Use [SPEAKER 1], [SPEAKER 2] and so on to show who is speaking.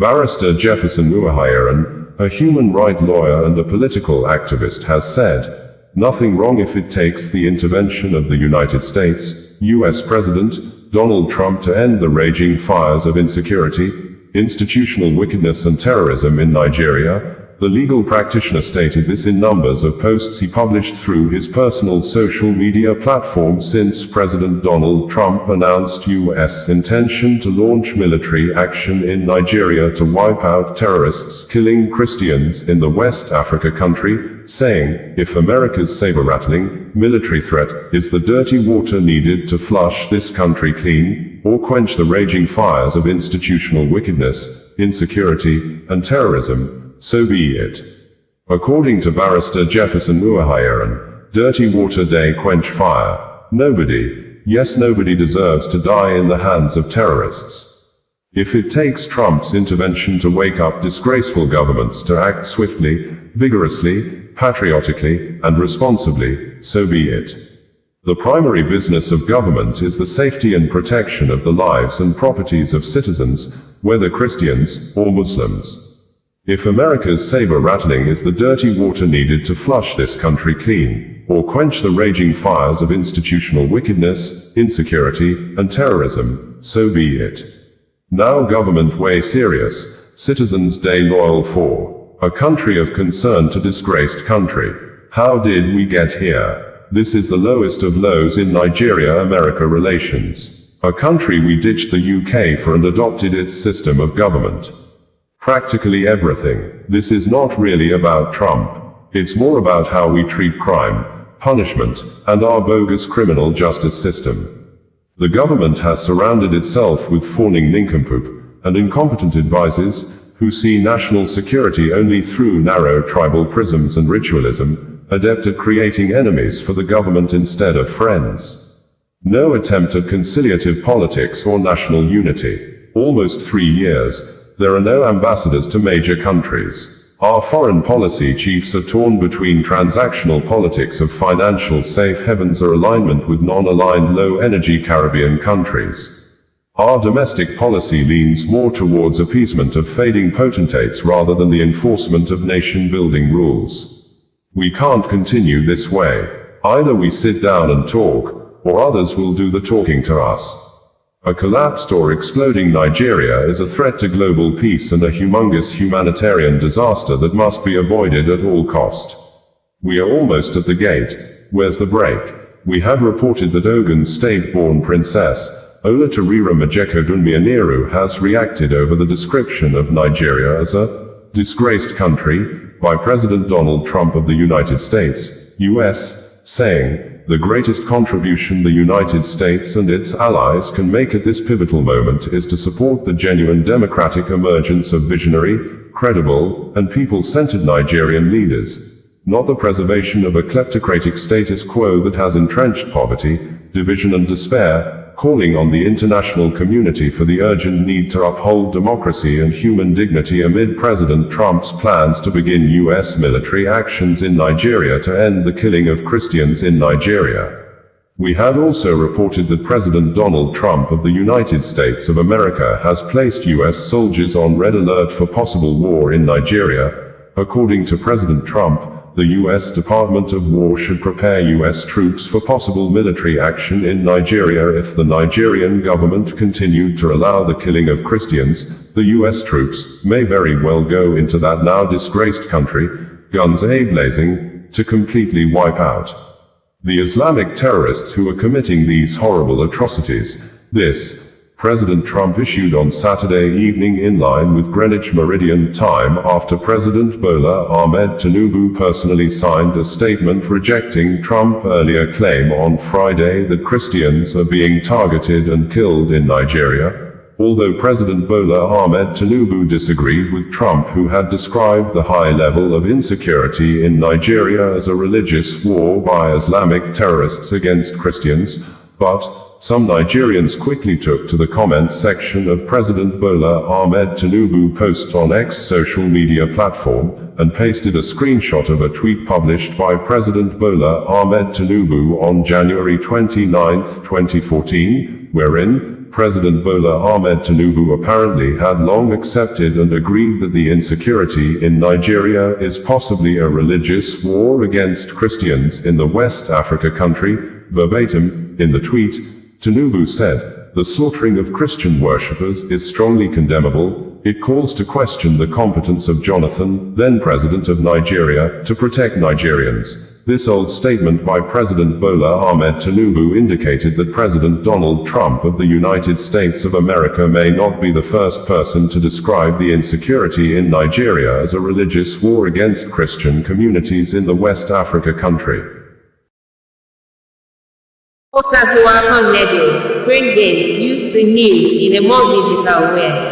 [SPEAKER 1] Barrister Jefferson Uwoghiren, a human rights lawyer and a political activist, has said, "Nothing wrong if it takes the intervention of the United States, U.S. President Donald Trump to end the raging fires of insecurity, institutional wickedness and terrorism in Nigeria." The legal practitioner stated this in numbers of posts he published through his personal social media platform since President Donald Trump announced U.S. intention to launch military action in Nigeria to wipe out terrorists killing Christians in the West Africa country, saying, "If America's saber-rattling military threat is the dirty water needed to flush this country clean, or quench the raging fires of institutional wickedness, insecurity, and terrorism, so be it." According to Barrister Jefferson Uwoghiren, dirty water day quench fire. Nobody, yes nobody deserves to die in the hands of terrorists. If it takes Trump's intervention to wake up disgraceful governments to act swiftly, vigorously, patriotically, and responsibly, so be it. The primary business of government is the safety and protection of the lives and properties of citizens, whether Christians or Muslims. If America's saber-rattling is the dirty water needed to flush this country clean, or quench the raging fires of institutional wickedness, insecurity, and terrorism, so be it. Now government way serious, citizens day loyal for, a country of concern to disgraced country. How did we get here? This is the lowest of lows in Nigeria-America relations. A country we ditched the UK for and adopted its system of government. Practically everything. This is not really about Trump. It's more about how we treat crime, punishment, and our bogus criminal justice system. The government has surrounded itself with fawning nincompoop and incompetent advisors who see national security only through narrow tribal prisms and ritualism, adept at creating enemies for the government instead of friends. No attempt at conciliative politics or national unity. Almost 3 years. There are no ambassadors to major countries. Our foreign policy chiefs are torn between transactional politics of financial safe havens or alignment with non-aligned low-energy Caribbean countries. Our domestic policy leans more towards appeasement of fading potentates rather than the enforcement of nation-building rules. We can't continue this way. Either we sit down and talk, or others will do the talking to us. A collapsed or exploding Nigeria is a threat to global peace and a humongous humanitarian disaster that must be avoided at all cost. We are almost at the gate. Where's the break? We have reported that Ogun's state-born princess, Olatorira Majekodunmianiru, has reacted over the description of Nigeria as a disgraced country by President Donald Trump of the United States, US, saying, "The greatest contribution the United States and its allies can make at this pivotal moment is to support the genuine democratic emergence of visionary, credible, and people-centered Nigerian leaders, not the preservation of a kleptocratic status quo that has entrenched poverty, division and despair, calling on the international community for the urgent need to uphold democracy and human dignity amid President Trump's plans to begin U.S. military actions in Nigeria to end the killing of Christians in Nigeria." We had also reported that President Donald Trump of the United States of America has placed U.S. soldiers on red alert for possible war in Nigeria. According to President Trump, the U.S. Department of War should prepare U.S. troops for possible military action in Nigeria if the Nigerian government continued to allow the killing of Christians. The U.S. troops may very well go into that now disgraced country, guns a-blazing, to completely wipe out the Islamic terrorists who are committing these horrible atrocities. This President Trump issued on Saturday evening in line with Greenwich Meridian time after President Bola Ahmed Tinubu personally signed a statement rejecting Trump's earlier claim on Friday that Christians are being targeted and killed in Nigeria. Although President Bola Ahmed Tinubu disagreed with Trump, who had described the high level of insecurity in Nigeria as a religious war by Islamic terrorists against Christians, But some Nigerians quickly took to the comments section of President Bola Ahmed Tinubu's post on X social media platform, and pasted a screenshot of a tweet published by President Bola Ahmed Tinubu on January 29, 2014, wherein President Bola Ahmed Tinubu apparently had long accepted and agreed that the insecurity in Nigeria is possibly a religious war against Christians in the West Africa country. Verbatim, in the tweet, Tinubu said, "The slaughtering of Christian worshippers is strongly condemnable. It calls to question the competence of Jonathan, then President of Nigeria, to protect Nigerians." This old statement by President Bola Ahmed Tinubu indicated that President Donald Trump of the United States of America may not be the first person to describe the insecurity in Nigeria as a religious war against Christian communities in the West Africa country.
[SPEAKER 2] Osazuwa Connect, bringing you the news in a more digital way.